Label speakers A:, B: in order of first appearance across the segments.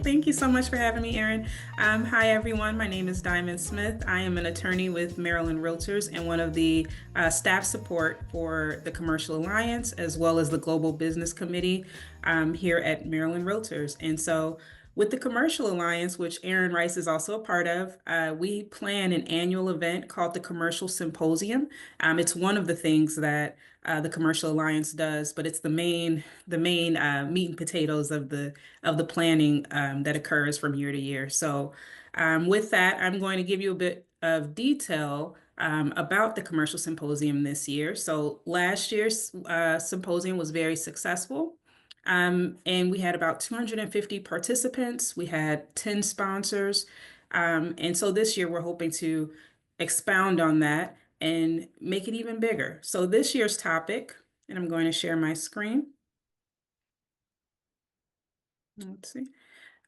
A: Thank you so much for having me, Erin. Hi, everyone. My name is Diamond Smith. I am an attorney with Maryland Realtors and one of the staff support for the Commercial Alliance as well as the Global Business Committee here at Maryland Realtors. And so, with the Commercial Alliance, which Erin Rice is also a part of, we plan an annual event called the Commercial Symposium. It's one of the things that the Commercial Alliance does, but it's the main meat and potatoes of the planning that occurs from year to year. So, with that, I'm going to give you a bit of detail about the Commercial Symposium this year. So, last year's symposium was very successful. And we had about 250 participants. We had 10 sponsors. And so this year we're hoping to expound on that and make it even bigger. So this year's topic, and I'm going to share my screen. Let's see.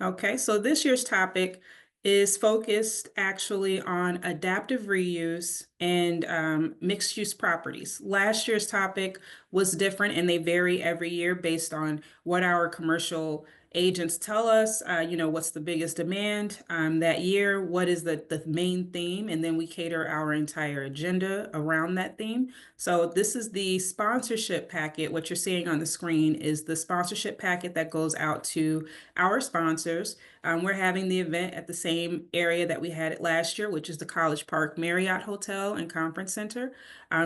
A: Okay, so this year's topic is focused actually on adaptive reuse and mixed use properties. Last year's topic was different and they vary every year based on what our commercial agents tell us, what's the biggest demand that year, what is the main theme, and then we cater our entire agenda around that theme. So this is the sponsorship packet. What you're seeing on the screen is the sponsorship packet that goes out to our sponsors. We're having the event at the same area that we had it last year, which is the College Park Marriott Hotel and Conference Center.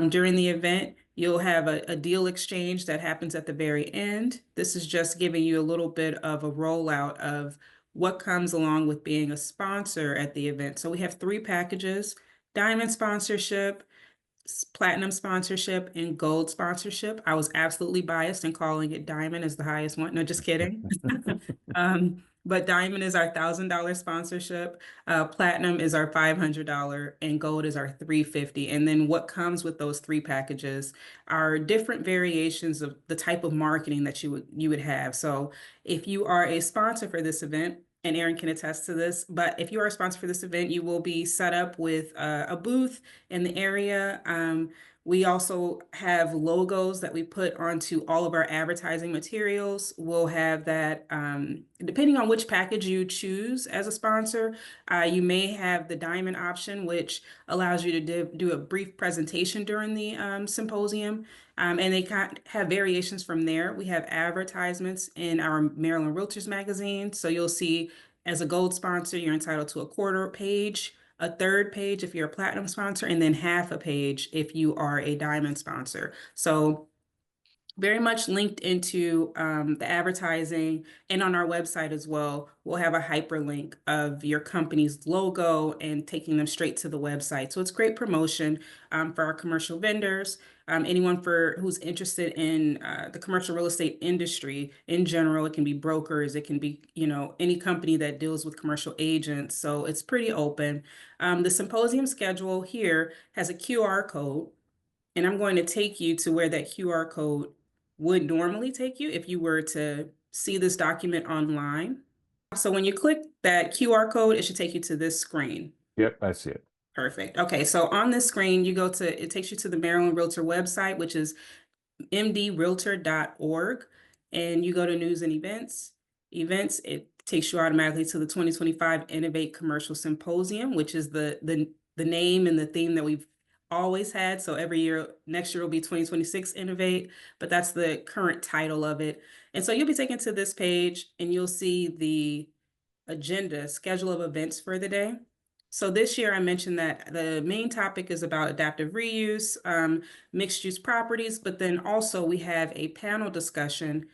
A: During the event, you'll have a deal exchange that happens at the very end. This is just giving you a little bit of a rollout of what comes along with being a sponsor at the event. So we have three packages: diamond sponsorship, platinum sponsorship, and gold sponsorship. I was absolutely biased in calling it diamond as the highest one. No, just kidding. But diamond is our $1,000 sponsorship, platinum is our $500, and gold is our $350. And then what comes with those three packages are different variations of the type of marketing that you would have. So if you are a sponsor for this event, and Erin can attest to this, but if you are a sponsor for this event, you will be set up with a booth in the area. We also have logos that we put onto all of our advertising materials. We'll have that, depending on which package you choose as a sponsor, you may have the diamond option, which allows you to do a brief presentation during the symposium. And they have variations from there. We have advertisements in our Maryland Realtors magazine. So you'll see as a gold sponsor, you're entitled to a quarter page, a third page if you're a platinum sponsor, and then half a page if you are a diamond sponsor. So very much linked into the advertising and on our website as well. We'll have a hyperlink of your company's logo and taking them straight to the website. So it's great promotion for our commercial vendors, anyone who's interested in the commercial real estate industry in general. It can be brokers, it can be any company that deals with commercial agents. So it's pretty open. The symposium schedule here has a QR code, and I'm going to take you to where that QR code would normally take you if you were to see this document online. So when you click that QR code, it should take you to this screen.
B: Yep, I see it.
A: Perfect. Okay, so on this screen, it takes you to the Maryland Realtor website, which is mdrealtor.org, and you go to news and events. It takes you automatically to the 2025 Innovate Commercial Symposium, which is the name and the theme that we've always had. So every year, next year will be 2026 Innovate, but that's the current title of it. And so you'll be taken to this page and you'll see the agenda, schedule of events for the day. So this year I mentioned that the main topic is about adaptive reuse, mixed use properties, but then also we have a panel discussion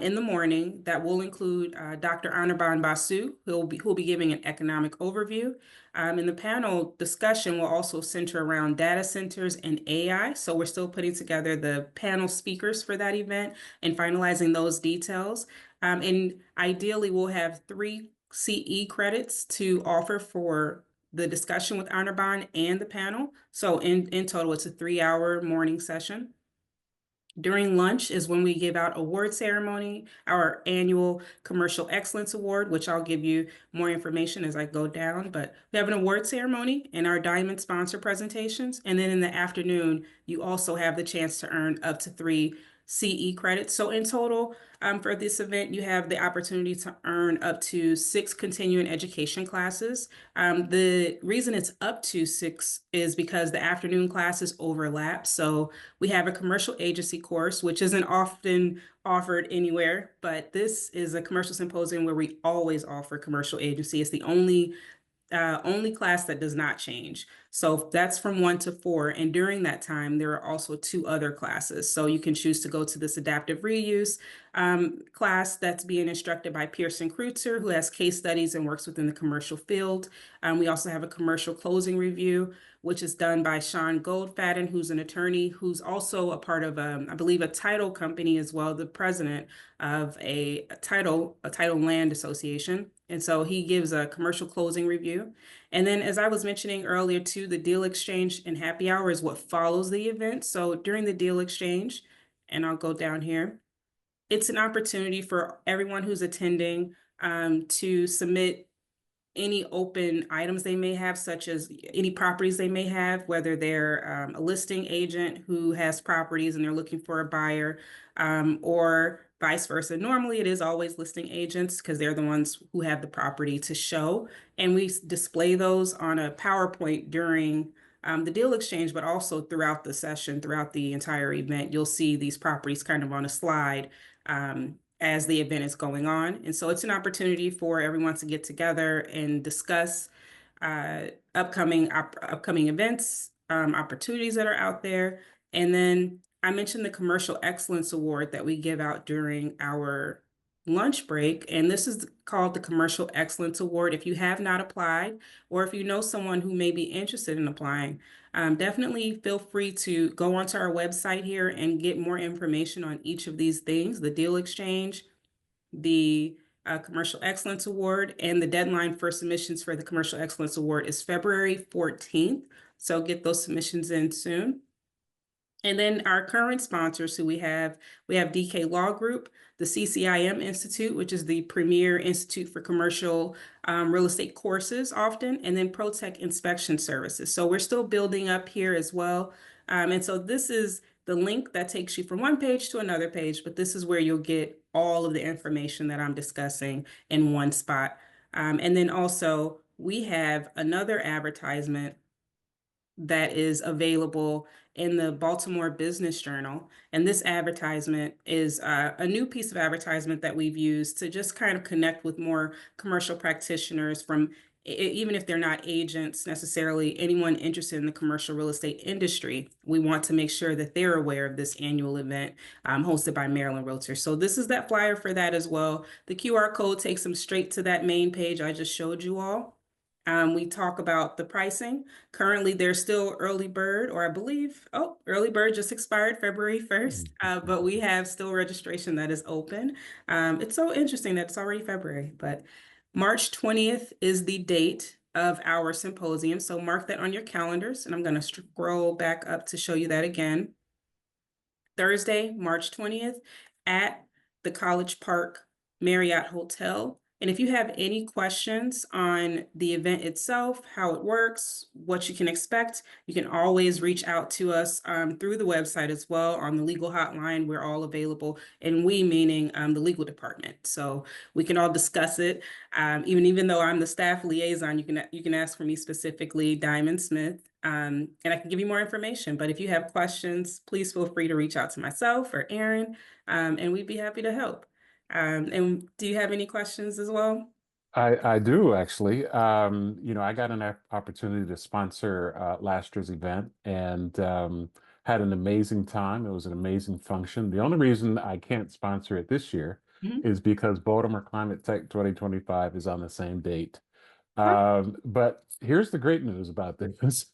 A: in the morning that will include Dr. Anirban Basu, who'll be giving an economic overview. And the panel discussion will also center around data centers and AI. So we're still putting together the panel speakers for that event and finalizing those details. And ideally, we'll have 3 CE credits to offer for the discussion with Anirban and the panel. So in total, it's a 3-hour morning session. During lunch is when we give out award ceremony, our annual Commercial Excellence Award, which I'll give you more information as I go down. But we have an award ceremony and our diamond sponsor presentations. And then in the afternoon, you also have the chance to earn up to 3 CE credits. So in total, for this event, you have the opportunity to earn up to 6 continuing education classes. The reason it's up to 6 is because the afternoon classes overlap. So we have a commercial agency course, which isn't often offered anywhere, but this is a commercial symposium where we always offer commercial agency. It's the only class that does not change. So that's from 1 to 4. And during that time, there are also 2 other classes. So you can choose to go to this adaptive reuse class that's being instructed by Pearson Kreutzer, who has case studies and works within the commercial field. We also have a commercial closing review, which is done by Sean Goldfaden, who's an attorney who's also a part of, I believe, a title company as well, the president of a title land association. And so he gives a commercial closing review. And then, as I was mentioning earlier, too, the deal exchange and happy hour is what follows the event. So during the deal exchange, and I'll go down here, it's an opportunity for everyone who's attending to submit any open items they may have, such as any properties they may have, whether they're a listing agent who has properties and they're looking for a buyer, or vice versa. Normally, it is always listing agents because they're the ones who have the property to show. And we display those on a PowerPoint during the deal exchange, but also throughout the session, throughout the entire event. You'll see these properties kind of on a slide. As the event is going on. And so it's an opportunity for everyone to get together and discuss upcoming events, opportunities that are out there. And then I mentioned the Commercial Excellence Award that we give out during our lunch break. And this is called the Commercial Excellence Award. If you have not applied, or if you know someone who may be interested in applying, definitely feel free to go onto our website here and get more information on each of these things, the deal exchange, the Commercial Excellence Award, and the deadline for submissions for the Commercial Excellence Award is February 14th. So get those submissions in soon. And then our current sponsors who we have DK Law Group, the CCIM Institute, which is the premier institute for commercial real estate courses often, and then ProTech Inspection Services. So we're still building up here as well. And so this is the link that takes you from one page to another page, but this is where you'll get all of the information that I'm discussing in one spot. And then also we have another advertisement that is available in the Baltimore Business Journal. And this advertisement is a new piece of advertisement that we've used to just kind of connect with more commercial practitioners from even if they're not agents necessarily, anyone interested in the commercial real estate industry. We want to make sure that they're aware of this annual event hosted by Maryland Realtors. So this is that flyer for that as well. The QR code takes them straight to that main page I just showed you all. We talk about the pricing. Currently, there's still early bird, or I believe, early bird just expired February 1st, but we have still registration that is open. It's so interesting that it's already February, but March 20th is the date of our symposium. So mark that on your calendars, and I'm going to scroll back up to show you that again. Thursday, March 20th at the College Park Marriott Hotel. And if you have any questions on the event itself, how it works, what you can expect, you can always reach out to us through the website as well on the legal hotline. We're all available, and we meaning the legal department. So we can all discuss it. Even though I'm the staff liaison, you can ask for me specifically, Diamond Smith, and I can give you more information. But if you have questions, please feel free to reach out to myself or Aaron, and we'd be happy to help. And do you have any questions as well?
B: I do actually. I got an opportunity to sponsor last year's event and had an amazing time. It was an amazing function. The only reason I can't sponsor it this year
A: Mhm.
B: is because Baltimore Climate Tech 2025 is on the same date. But here's the great news about this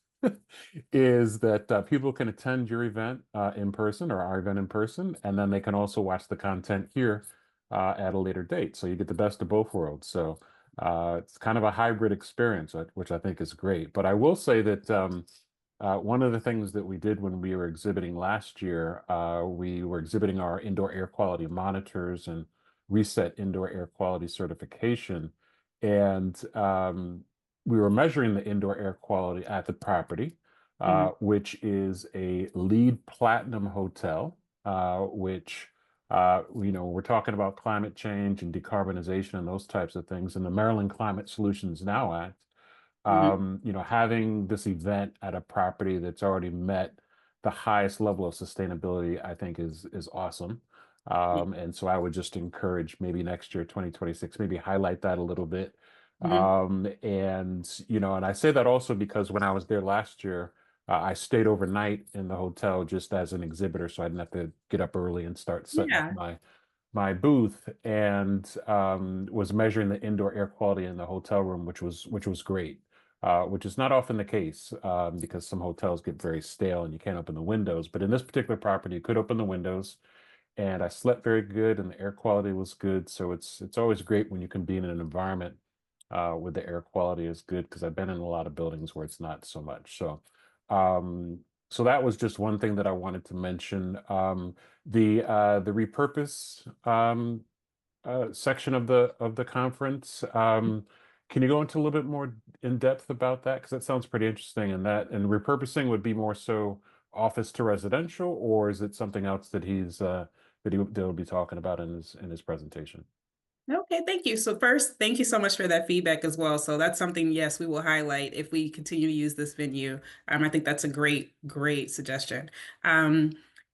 B: is that people can attend your event in person or our event in person, and then they can also watch the content here at a later date. So you get the best of both worlds. So it's kind of a hybrid experience, which I think is great. But I will say that one of the things that we did when we were exhibiting last year, we were exhibiting our indoor air quality monitors and reset indoor air quality certification. And we were measuring the indoor air quality at the property,
A: Mhm.
B: which is a LEED Platinum hotel. which we're talking about climate change and decarbonization and those types of things. And the Maryland Climate Solutions Now Act,
A: Mhm.
B: having this event at a property that's already met the highest level of sustainability, I think is awesome. And so I would just encourage maybe next year, 2026, maybe highlight that a little bit.
A: Mhm.
B: And I say that also because when I was there last year, I stayed overnight in the hotel just as an exhibitor, so I didn't have to get up early and start setting up
A: Yeah.
B: my booth, and was measuring the indoor air quality in the hotel room, which was great. Which is not often the case, because some hotels get very stale and you can't open the windows. But in this particular property, you could open the windows, and I slept very good, and the air quality was good. So it's always great when you can be in an environment where the air quality is good, because I've been in a lot of buildings where it's not so much. Um, so that was just one thing that I wanted to mention. The repurpose section of the conference. Can you go into a little bit more in depth about that? Because that sounds pretty interesting. And repurposing would be more so office to residential, or is it something else that he'll be talking about in his presentation?
A: Okay, thank you. So first, thank you so much for that feedback as well. So that's something, yes, we will highlight if we continue to use this venue. I think that's a great suggestion. Um,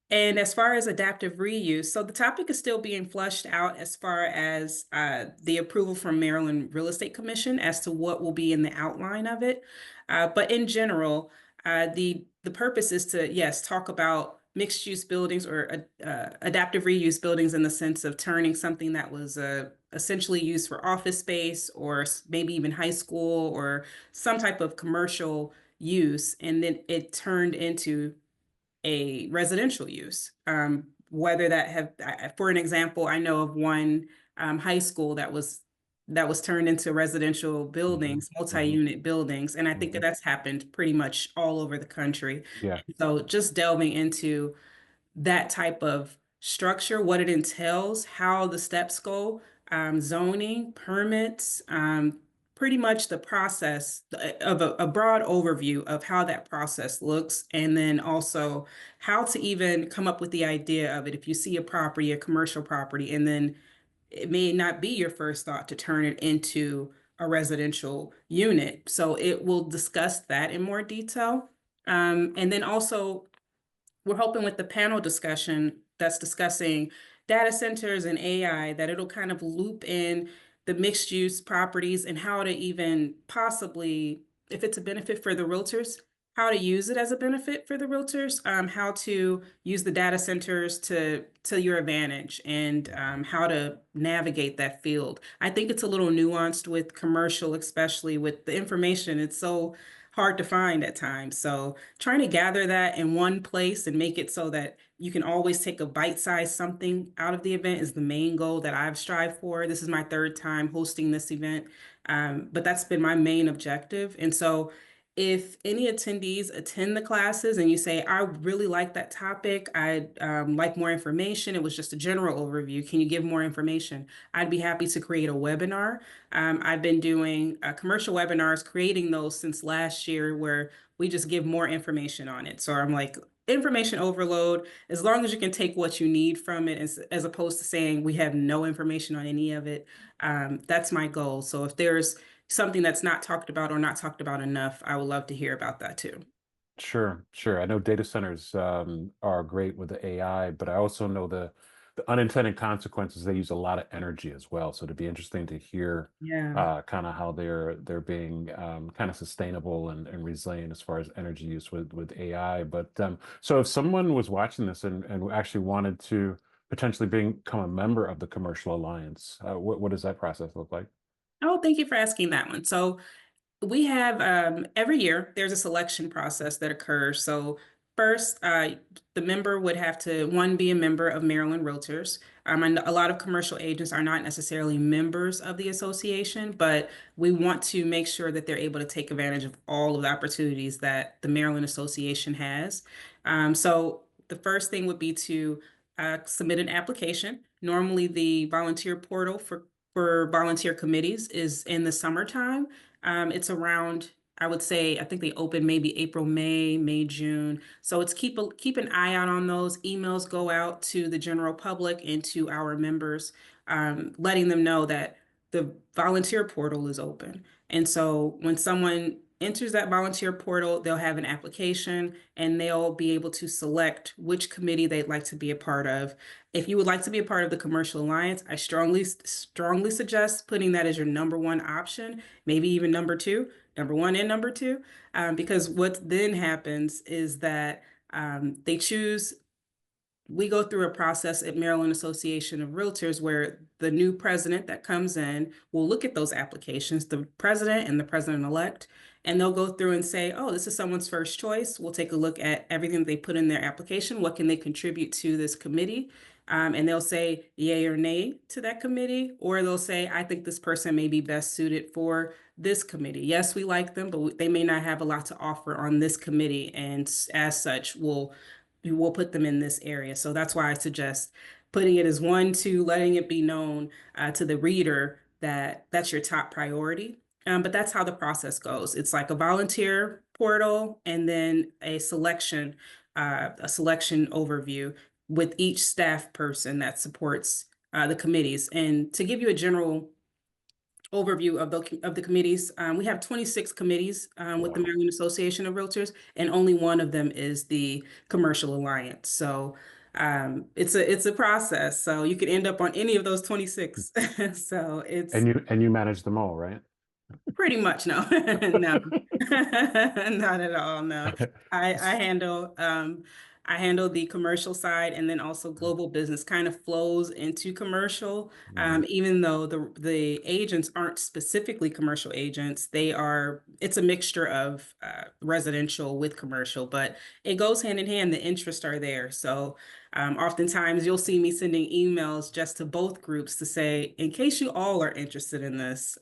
A: and as far as adaptive reuse, so the topic is still being flushed out as far as the approval from Maryland Real Estate Commission as to what will be in the outline of it. But in general, the purpose is to, yes, talk about mixed use buildings or adaptive reuse buildings in the sense of turning something that was essentially used for office space or maybe even high school or some type of commercial use, and then it turned into a residential use. Whether that for an example, I know of one high school that was turned into residential
B: Hmm.
A: buildings,
B: Hmm.
A: multi-unit buildings, and I think that
B: Hmm.
A: that's happened pretty much all over the country.
B: Yeah,
A: So just delving into that type of structure, what it entails, how the steps go, zoning, permits, pretty much the process of a broad overview of how that process looks, and then also how to even come up with the idea of it. If you see a property, a commercial property, and then it may not be your first thought to turn it into a residential unit. So it will discuss that in more detail. And then also we're hoping with the panel discussion that's discussing data centers and AI that it'll kind of loop in the mixed use properties and how to even possibly, if it's a benefit for the realtors, how to use it as a benefit for the realtors, how to use the data centers to your advantage, and how to navigate that field. I think it's a little nuanced with commercial, especially with the information. It's so hard to find at times. So trying to gather that in one place and make it so that you can always take a bite-sized something out of the event is the main goal that I've strived for. This is my third time hosting this event, but that's been my main objective. And so if any attendees attend the classes and you say, I really like that topic, I'd like more information, it was just a general overview, can you give more information? I'd be happy to create a webinar. I've been doing commercial webinars, creating those since last year, where we just give more information on it. So I'm like, information overload, as long as you can take what you need from it, as opposed to saying we have no information on any of it. That's my goal. So if there's something that's not talked about or not talked about enough, I would love to hear about that too.
B: sure, sure. I know data centers are great with the AI, but I also know the unintended consequences. They use a lot of energy as well. So it'd be interesting to hear
A: Yeah.
B: kind of how they're being kind of sustainable and resilient as far as energy use with AI. But so if someone was watching this and actually wanted to potentially become a member of the Commercial Alliance, what does that process look like?
A: Oh, thank you for asking that one. So we have every year there's a selection process that occurs. So first, the member would have to one be a member of Maryland Realtors. And a lot of commercial agents are not necessarily members of the association, but we want to make sure that they're able to take advantage of all of the opportunities that the Maryland Association has. So the first thing would be to submit an application. Normally, the volunteer portal for volunteer committees is in the summertime. It's around I would say I think they open maybe April, May, June. So it's keep an eye out on those. Emails go out to the general public and to our members, letting them know that the volunteer portal is open. And so when someone enters that volunteer portal, they'll have an application and they'll be able to select which committee they'd like to be a part of. If you would like to be a part of the Commercial Alliance, I strongly suggest putting that as your number one option, maybe even number one and number two, because what then happens is that they choose we go through a process at Maryland Association of Realtors where the new president that comes in will look at those applications, the president and the president-elect, and they'll go through and say, oh, this is someone's first choice. We'll take a look at everything they put in their application. What can they contribute to this committee? And they'll say yay or nay to that committee, or they'll say, I think this person may be best suited for this committee. Yes, we like them, but they may not have a lot to offer on this committee. And as such, we'll put them in this area. So that's why I suggest putting it as one, two, letting it be known to the reader that that's your top priority. But that's how the process goes. It's like a volunteer portal and then a selection overview with each staff person that supports the committees. And to give you a general overview of the committees. We have 26 committees with the
B: Wow.
A: Maryland Association of Realtors, and only one of them is the Commercial Alliance. So it's a process. So you could end up on any of those 26. So it's
B: And you manage them all, right?
A: pretty much no, no, not at all. No, I handle I handle the commercial side, and then also global business kind of flows into commercial.
B: Mhm.
A: Even though the agents aren't specifically commercial agents, it's a mixture of residential with commercial, but it goes hand in hand. The interests are there. So oftentimes you'll see me sending emails just to both groups to say, in case you all are interested in this,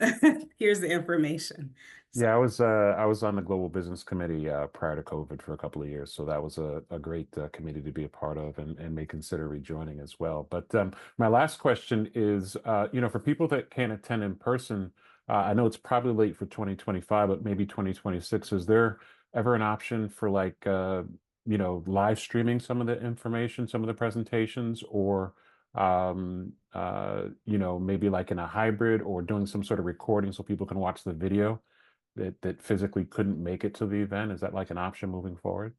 A: here's the information. So,
B: Yeah, I was on the Global Business Committee prior to COVID for a couple of years, so that was a great committee to be a part of and may consider rejoining as well. But my last question is, for people that can't attend in person, I know it's probably late for 2025, but maybe 2026. Is there ever an option for like live streaming some of the information, some of the presentations, or maybe like in a hybrid or doing some sort of recording so people can watch the video that physically couldn't make it to the event? Is that like an option moving forward?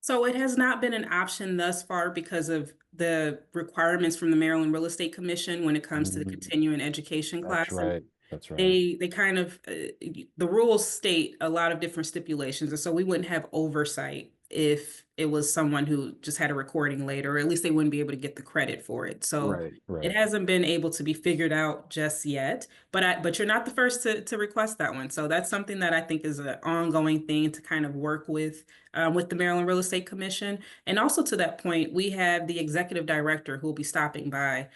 A: so it has not been an option thus far because of the requirements from the Maryland Real Estate Commission when it comes to the
B: Mm,
A: continuing education
B: that's
A: class. And
B: right. That's right.
A: they kind of the rules state a lot of different stipulations, and so we wouldn't have oversight if it was someone who just had a recording later, or at least they wouldn't be able to get the credit for it. So
B: Right,
A: it
B: right.
A: hasn't been able to be figured out just yet. But you're not the first to request that one. So that's something that I think is an ongoing thing to kind of work with the Maryland Real Estate Commission. And also to that point, we have the executive director who will be stopping by.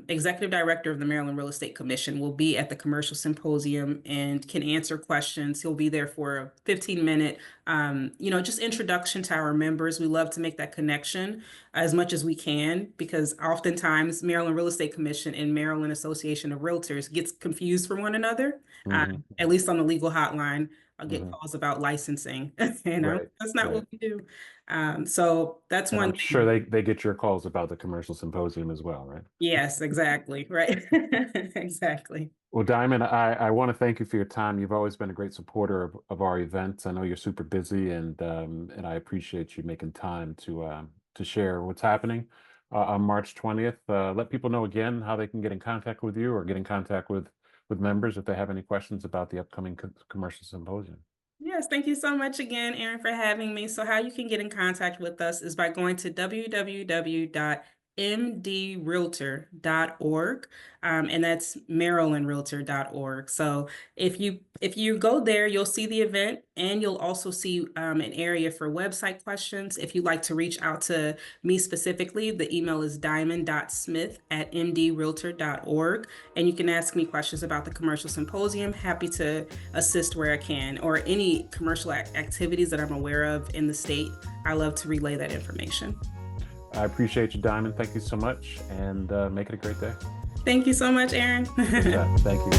A: Executive director of the Maryland Real Estate Commission will be at the commercial symposium and can answer questions. He'll be there for a 15-minute, just introduction to our members. We love to make that connection as much as we can because oftentimes Maryland Real Estate Commission and Maryland Association of Realtors gets confused for one another.
B: Hmm.
A: At least on the legal hotline, I'll get
B: Hmm.
A: calls about licensing.
B: Right,
A: That's not
B: right.
A: what we do. So that's
B: And
A: one
B: I'm sure
A: thing.
B: they get your calls about the commercial symposium as well, right?
A: Yes, exactly. Right. Exactly.
B: Well, Diamond, I want to thank you for your time. You've always been a great supporter of our events. I know you're super busy, and I appreciate you making time to share what's happening on March 20th. Let people know again how they can get in contact with you or get in contact with members if they have any questions about the upcoming commercial symposium.
A: Yes, thank you so much again, Erin, for having me. So how you can get in contact with us is by going to www.mdrealtor.org, and that's marylandrealtor.org. So if you go there, you'll see the event, and you'll also see an area for website questions. If you'd like to reach out to me specifically, the email is diamond.smith@mdrealtor.org, and you can ask me questions about the commercial symposium. Happy to assist where I can, or any commercial activities that I'm aware of in the state. I love to relay that information.
B: I appreciate you, Diamond. Thank you so much, and make it a great day.
A: Thank you so much, Aaron.
B: You bet. Thank you.